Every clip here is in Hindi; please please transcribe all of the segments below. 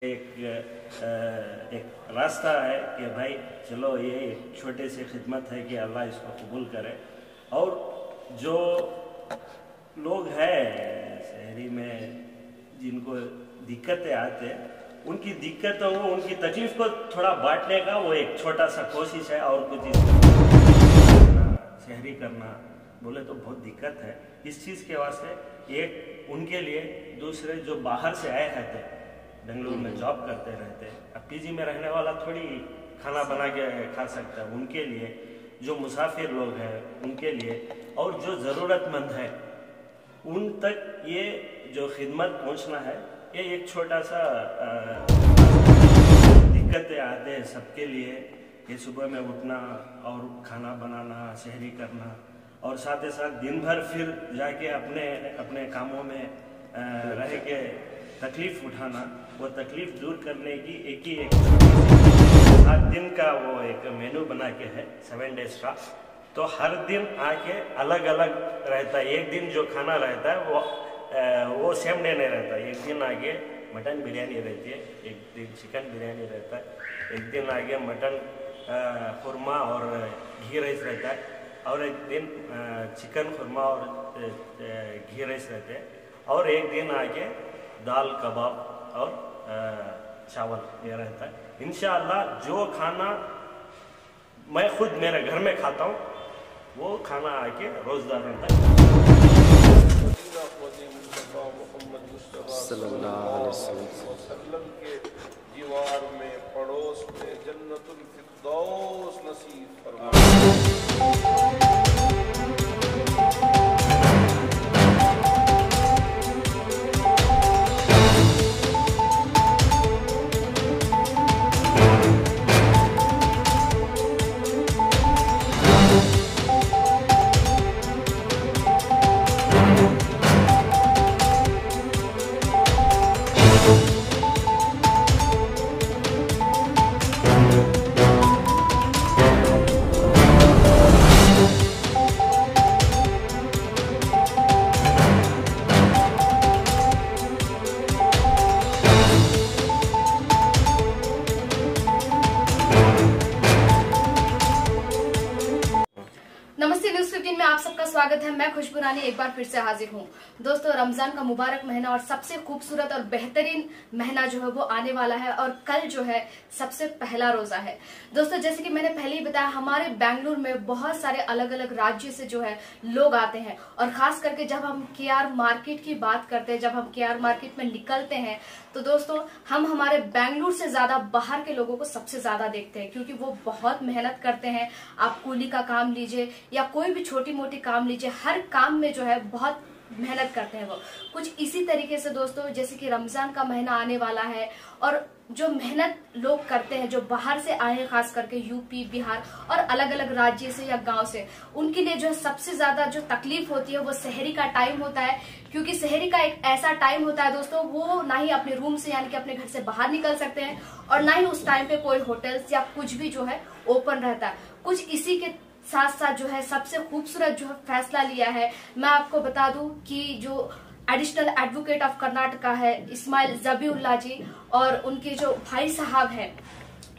एक रास्ता है कि भाई चलो ये छोटे से खिदमत है कि अल्लाह इसको कबूल करे। और जो लोग हैं शहरी में जिनको दिक्कतें आते हैं, उनकी दिक्कतों को, उनकी तकलीफ को थोड़ा बांटने का वो एक छोटा सा कोशिश है। और कुछ शहरी करना बोले तो बहुत दिक्कत है इस चीज़ के वास्ते। एक उनके लिए, दूसरे जो बाहर से आए रहते बेंगलुरु में जॉब करते रहते, अब पीजी में रहने वाला थोड़ी खाना बना के खा सकता है, उनके लिए, जो मुसाफिर लोग हैं उनके लिए, और जो ज़रूरतमंद है उन तक ये जो खिदमत पहुंचना है, ये एक छोटा सा दिक्कतें आते हैं सबके लिए। ये सुबह में उठना और खाना बनाना, शहरी करना, और साथ ही साथ दिन भर फिर जाके अपने अपने कामों में रह के तकलीफ उठाना, वो तकलीफ दूर करने की एक 7 दिन का वो एक मेनू बना के है 7 डेज का। तो हर दिन आके अलग अलग रहता है। एक दिन जो खाना रहता है वो सेम डे नहीं रहता। एक दिन आगे मटन बिरयानी रहती है, एक दिन चिकन बिरयानी रहता है, एक दिन आगे मटन खुरमा और घी राइस रहता है, और एक दिन चिकन खुरमा और घी राइस रहते हैं, और एक दिन आगे दाल कबाब और चावल ये रहता है। इंशाअल्लाह जो खाना मैं खुद मेरे घर में खाता हूँ वो खाना आके रोजदार रहता है। के दीवार में पड़ोस में जन्नतुल फिरदौस नसीब फरमाए। नमस्ते न्यूज़ 15 में आप सबका स्वागत है। मैं खुशबू रानी एक बार फिर से हाजिर हूँ। दोस्तों, रमजान का मुबारक महीना और सबसे खूबसूरत और बेहतरीन महीना जो है वो आने वाला है, और कल जो है सबसे पहला रोजा है। दोस्तों, जैसे कि मैंने पहले ही बताया, हमारे बेंगलुरु में बहुत सारे अलग अलग राज्य से जो है लोग आते हैं, और खास करके जब हम केआर मार्केट की बात करते हैं, जब हम केआर मार्केट में निकलते हैं, तो दोस्तों हम हमारे बेंगलुरु से ज्यादा बाहर के लोगों को सबसे ज्यादा देखते हैं, क्योंकि वो बहुत मेहनत करते हैं। आप कूली का काम लीजिए या कोई भी छोटी मोटी काम लीजिए, हर काम में जो है बहुत मेहनत करते हैं वो। कुछ इसी तरीके से दोस्तों, जैसे कि रमजान का महीना आने वाला है, और जो मेहनत लोग करते हैं जो बाहर से आए हैं, खास करके यूपी, बिहार और अलग अलग राज्य से या गांव से, उनके लिए जो है सबसे ज्यादा जो तकलीफ होती है वो सहरी का टाइम होता है। क्योंकि सहरी का एक ऐसा टाइम होता है दोस्तों, वो ना ही अपने रूम से यानी कि अपने घर से बाहर निकल सकते हैं, और ना ही उस टाइम पे कोई होटल्स या कुछ भी जो है ओपन रहता है। कुछ इसी के साथ साथ जो है सबसे खूबसूरत जो है फैसला लिया है। मैं आपको बता दूं कि जो एडिशनल एडवोकेट ऑफ कर्नाटका है इस्माइल जबीउल्लाह जी, और उनके जो भाई साहब है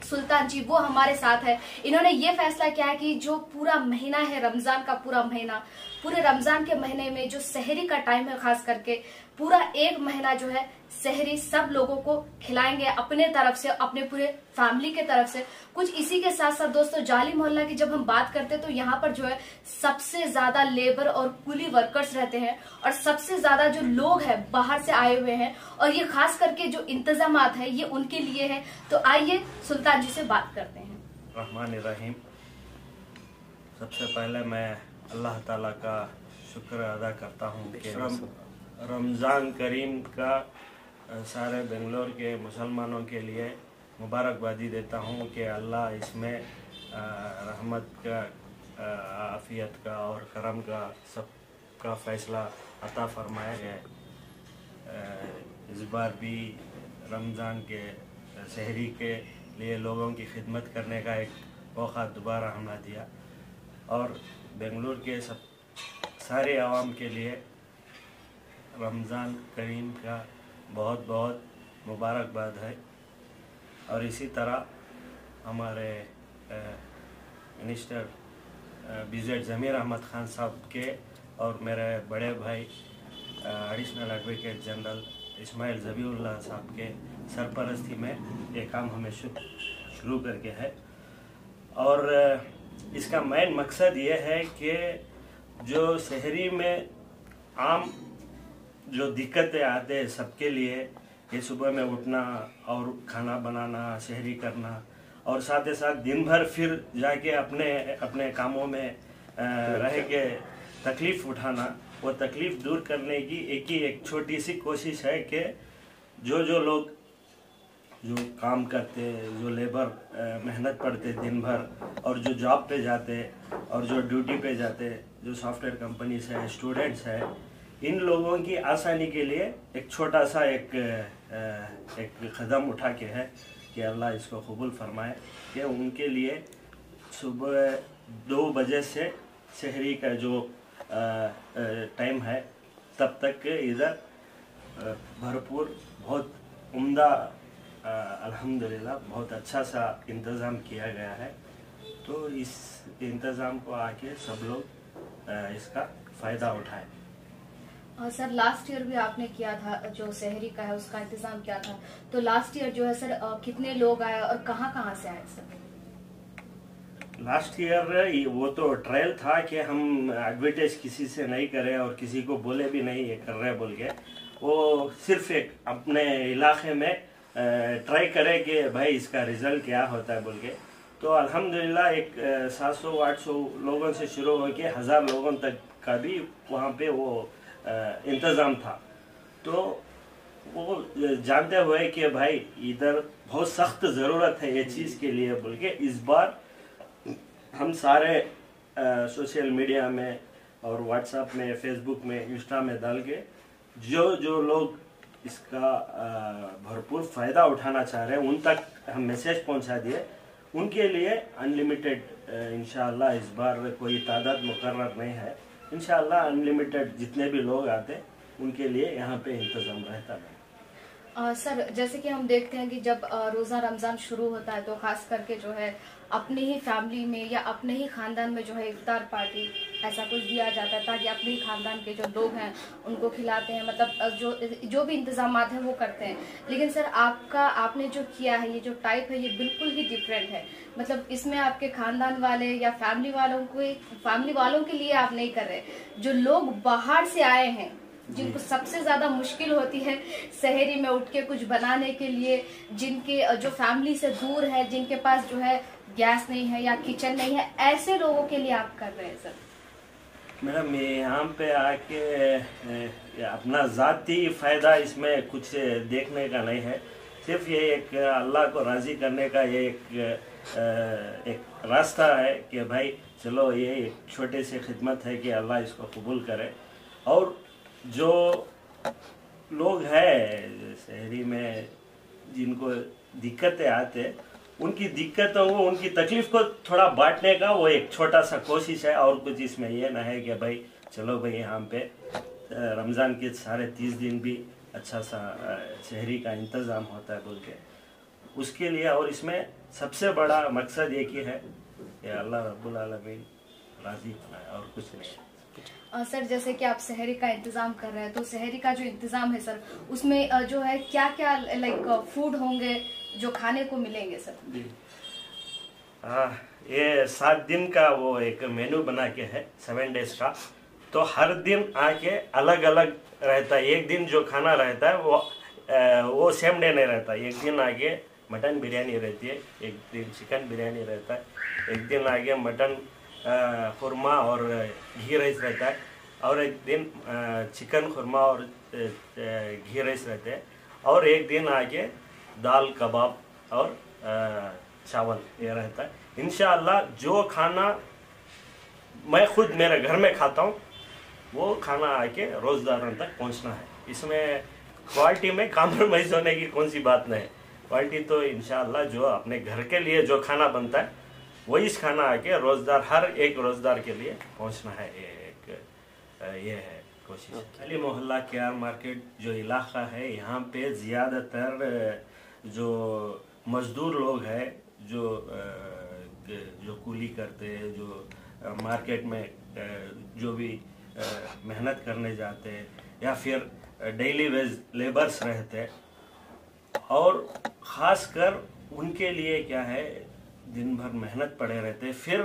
सुल्तान जी, वो हमारे साथ है। इन्होंने ये फैसला किया है कि जो पूरा महीना है रमजान का, पूरा महीना, पूरे रमजान के महीने में जो सहरी का टाइम है, खास करके पूरा एक महीना जो है सहरी सब लोगों को खिलाएंगे अपने तरफ से, अपने पूरे फैमिली के तरफ से। कुछ इसी के साथ साथ दोस्तों, जाली मोहल्ला की जब हम बात करते हैं तो यहाँ पर जो है सबसे ज्यादा लेबर और कूली वर्कर्स रहते हैं, और सबसे ज्यादा जो लोग हैं बाहर से आए हुए हैं, और ये खास करके जो इंतजामात है ये उनके लिए है। तो आइए सुल्तान जी से बात करते हैं। रहमान रहीम। सबसे पहले मैं अल्लाह ताला का शुक्र अदा करता हूँ कि रमज़ान करीम का सारे बेंगलोर के मुसलमानों के लिए मुबारकबादी देता हूँ कि अल्लाह इसमें रहमत का, आफियत का और करम का सब का फ़ैसला अता फरमाया है। इस बार भी रमज़ान के सहरी के लिए लोगों की खिदमत करने का एक मौका दोबारा हमने दिया, और बेंगलुरु के सब सारे आवाम के लिए रमज़ान करीम का बहुत बहुत मुबारकबाद है। और इसी तरह हमारे मिनिस्टर BZ ज़मीर अहमद खान साहब के और मेरे बड़े भाई एडिशनल एडवोकेट जनरल इस्माइल ज़बीउल्लाह साहब के सरपरस्ती में ये काम हमें शुरू करके है। और इसका मेन मकसद ये है कि जो शहरी में आम जो दिक्कतें आते हैं सबके लिए, ये सुबह में उठना और खाना बनाना, शहरी करना और साथ ही साथ दिन भर फिर जाके अपने अपने कामों में रह के तकलीफ उठाना, वो तकलीफ दूर करने की एक छोटी सी कोशिश है कि जो लोग जो काम करते, जो लेबर मेहनत पड़ते दिन भर और जो जॉब पे जाते और जो ड्यूटी पे जाते, जो सॉफ्टवेयर कंपनी से है, स्टूडेंट्स है, इन लोगों की आसानी के लिए एक छोटा सा एक कदम उठा के है कि अल्लाह इसको कबूल फरमाए कि उनके लिए सुबह 2 बजे से शहरी का जो टाइम है तब तक इधर भरपूर बहुत उम्दा अल्हम्दुलिल्लाह बहुत अच्छा सा इंतज़ाम किया गया है। तो इस इंतज़ाम को आके सब लोग इसका फ़ायदा उठाएं। सर लास्ट ईयर भी आपने किया था, जो शहरी का है उसका इंतजाम किया था, तो लास्ट ईयर जो है सर कितने लोग आए और कहाँ से आए सर? लास्ट ईयर वो तो ट्रायल था कि हम एडवर्टाइज किसी से नहीं करें और किसी को बोले भी नहीं ये कर रहे बोल के, वो सिर्फ एक अपने इलाके में ट्राई करें कि भाई इसका रिजल्ट क्या होता है बोल के। तो अल्हम्दुलिल्लाह एक 700-800 लोगों से शुरू हो के 1000 लोगों तक का भी वहाँ पे वो इंतज़ाम था। तो वो जानते हुए कि भाई इधर बहुत सख्त ज़रूरत है ये चीज़ के लिए बोल के, इस बार हम सारे सोशल मीडिया में और व्हाट्सएप में, फेसबुक में, इंस्टा में डाल के जो लोग इसका भरपूर फ़ायदा उठाना चाह रहे हैं उन तक हम मैसेज पहुंचा दिए। उनके लिए अनलिमिटेड इंशाअल्लाह इस बार कोई तादाद मुकर्रर नहीं है, इंशाअल्लाह अनलिमिटेड जितने भी लोग आते उनके लिए यहाँ पे इंतज़ाम रहता है। सर जैसे कि हम देखते हैं कि जब रोज़ा रमज़ान शुरू होता है तो खास करके जो है अपने ही फैमिली में या अपने ही खानदान में जो है इफ्तार पार्टी ऐसा कुछ दिया जाता है ताकि अपने ही खानदान के जो लोग हैं उनको खिलाते हैं, मतलब जो भी इंतजाम है वो करते हैं। लेकिन सर आपने जो किया है, ये जो टाइप है ये बिल्कुल ही डिफरेंट है। मतलब इसमें आपके खानदान वाले या फैमिली वालों के लिए आप नहीं कर रहे, जो लोग बाहर से आए हैं जिनको सबसे ज्यादा मुश्किल होती है शहरी में उठ के कुछ बनाने के लिए, जिनके जो फैमिली से दूर है, जिनके पास जो है गैस नहीं है या किचन नहीं है, ऐसे लोगों के लिए आप कर रहे हैं सर? मैडम यहाँ पे आके अपना ज़ाती फ़ायदा इसमें कुछ देखने का नहीं है, सिर्फ ये एक अल्लाह को राज़ी करने का ये एक रास्ता है कि भाई चलो ये एक छोटे से खिदमत है कि अल्लाह इसको कबूल करे। और जो लोग हैं शहरी में जिनको दिक्कतें आते, उनकी दिक्कतों को, उनकी तकलीफ को थोड़ा बांटने का वो एक छोटा सा कोशिश है। और कुछ इसमें ये ना है कि भाई चलो भाई यहाँ पे रमज़ान के सारे 30 दिन भी अच्छा सा शहरी का इंतज़ाम होता है बोल के, उसके लिए। और इसमें सबसे बड़ा मकसद एक ही है कि अल्लाह रब्बुल आलमीन राज़ी बनाए और कुछ नहीं। सर जैसे कि आप शहरी का इंतजाम कर रहे हैं, तो शहरी का जो इंतजाम है सर उसमें जो है क्या क्या लाइक फूड होंगे जो खाने को मिलेंगे सर? जी ये 7 दिन का वो एक मेनू बना के है, 7 डेज का। तो हर दिन आके अलग अलग रहता है। एक दिन जो खाना रहता है वो सेम डे नहीं रहता। एक दिन आगे मटन बिरयानी रहती है, एक दिन चिकन बिरयानी रहता है, एक दिन आगे मटन खुरमा और घी राइस रहता है, और एक दिन चिकन खुरमा और घी राइस रहते हैं, और एक दिन आगे दाल कबाब और चावल ये रहता है। इंशाअल्लाह जो खाना मैं खुद मेरे घर में खाता हूँ वो खाना आके रोज़दारों तक पहुँचना है। इसमें क्वालिटी में कॉम्प्रोमाइज़ होने की कौन सी बात नहीं है। क्वालिटी तो इंशाअल्लाह जो अपने घर के लिए जो खाना बनता है वही इस खाना आके रोज़दार, हर एक रोज़दार के लिए पहुँचना है। ये है कोशिश। अली मोहल्ला KR मार्केट जो इलाका है, यहाँ पे ज़्यादातर जो मजदूर लोग हैं जो कूली करते हैं, जो मार्केट में जो भी मेहनत करने जाते हैं या फिर डेली वेज लेबर्स रहते हैं, और ख़ासकर उनके लिए क्या है, दिन भर मेहनत पड़े रहते, फिर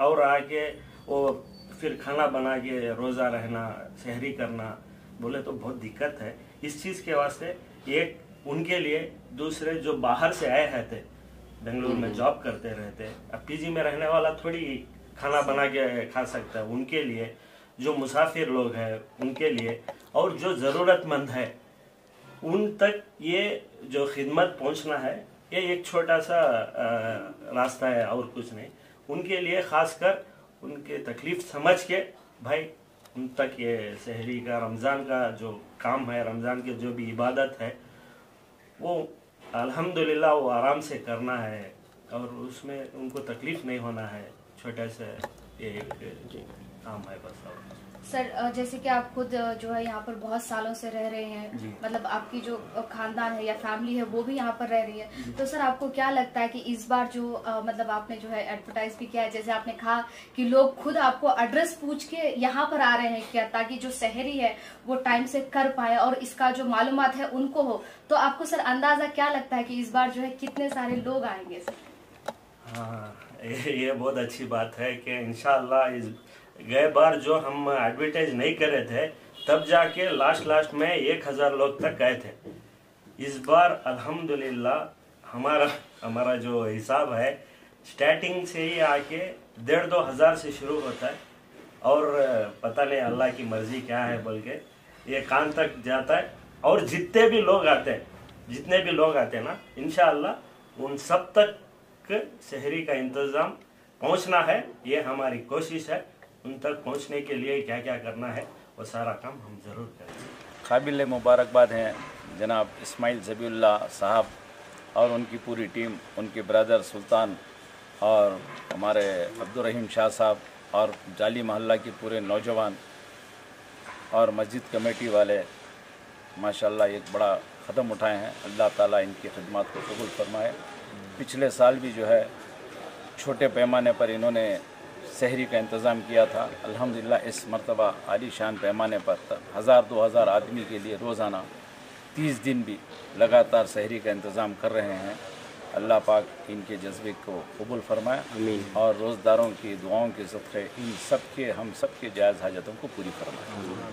और आके वो फिर खाना बना के रोज़ा रहना, सहरी करना, बोले तो बहुत दिक्कत है। इस चीज़ के वास्ते एक उनके लिए, दूसरे जो बाहर से आए रहते, बेंगलुरु में जॉब करते रहते, अब पीजी में रहने वाला थोड़ी खाना बना के खा सकता है, उनके लिए, जो मुसाफिर लोग हैं उनके लिए, और जो ज़रूरतमंद है उन तक ये जो खिदमत पहुंचना है, ये एक छोटा सा रास्ता है और कुछ नहीं। उनके लिए खासकर उनके तकलीफ समझ के भाई उन तक ये सहरी का, रमज़ान का जो काम है, रमज़ान की जो भी इबादत है, वो अल्हम्दुलिल्लाह वो आराम से करना है और उसमें उनको तकलीफ नहीं होना है। छोटा सा ये एक काम है बस। और सर, जैसे कि आप खुद जो है यहाँ पर बहुत सालों से रह रहे हैं, मतलब आपकी जो खानदान है या फैमिली है वो भी यहाँ पर रह रही है, तो सर आपको क्या लगता है कि इस बार जो मतलब आपने जो है एडवर्टाइज भी किया है, जैसे आपने कहा कि लोग खुद आपको एड्रेस पूछ के यहाँ पर आ रहे हैं क्या, ताकि जो सहरी है वो टाइम से कर पाए और इसका जो मालूमात है उनको हो, तो आपको सर अंदाजा क्या लगता है कि इस बार जो है कितने सारे लोग आएंगे सर? हाँ, ये बहुत अच्छी बात है कि इंशाअल्लाह इस गए बार जो हम एडवर्टाइज नहीं कर रहे थे, तब जाके लास्ट में 1000 लोग तक गए थे। इस बार अल्हम्दुलिल्लाह हमारा जो हिसाब है, स्टार्टिंग से ही आके 1500-2000 हजार से शुरू होता है, और पता नहीं अल्लाह की मर्जी क्या है बोल के ये कान तक जाता है। और जितने भी लोग आते हैं ना, इंशाअल्लाह उन सब तक सहरी का इंतज़ाम पहुंचना है, ये हमारी कोशिश है। उन तक पहुंचने के लिए क्या क्या करना है वो सारा काम हम ज़रूर करेंगे। काबिल मुबारकबाद हैं जनाब इस्माइल ज़बीउल्लाह साहब और उनकी पूरी टीम, उनके ब्रदर सुल्तान और हमारे अब्दुर्रहीम शाह साहब और जाली मोहल्ला के पूरे नौजवान और मस्जिद कमेटी वाले माशाल्लाह एक बड़ा क़दम उठाए हैं। अल्लाह ताला इनकी खिदमत को कबूल फरमाए। पिछले साल भी जो है छोटे पैमाने पर इन्होंने सहरी का इंतज़ाम किया था। अल्हम्दुलिल्लाह इस मरतबा आली शान पैमाने पर 1000-2000 आदमी के लिए रोज़ाना 30 दिन भी लगातार सहरी का इंतज़ाम कर रहे हैं। अल्लाह पाक इनके जज्बे को कबूल फरमाए, आमीन, और रोज़दारों की दुआओं के सदक़े इन सब के हम सब के जायज़ हाजतों को पूरी फरमाए।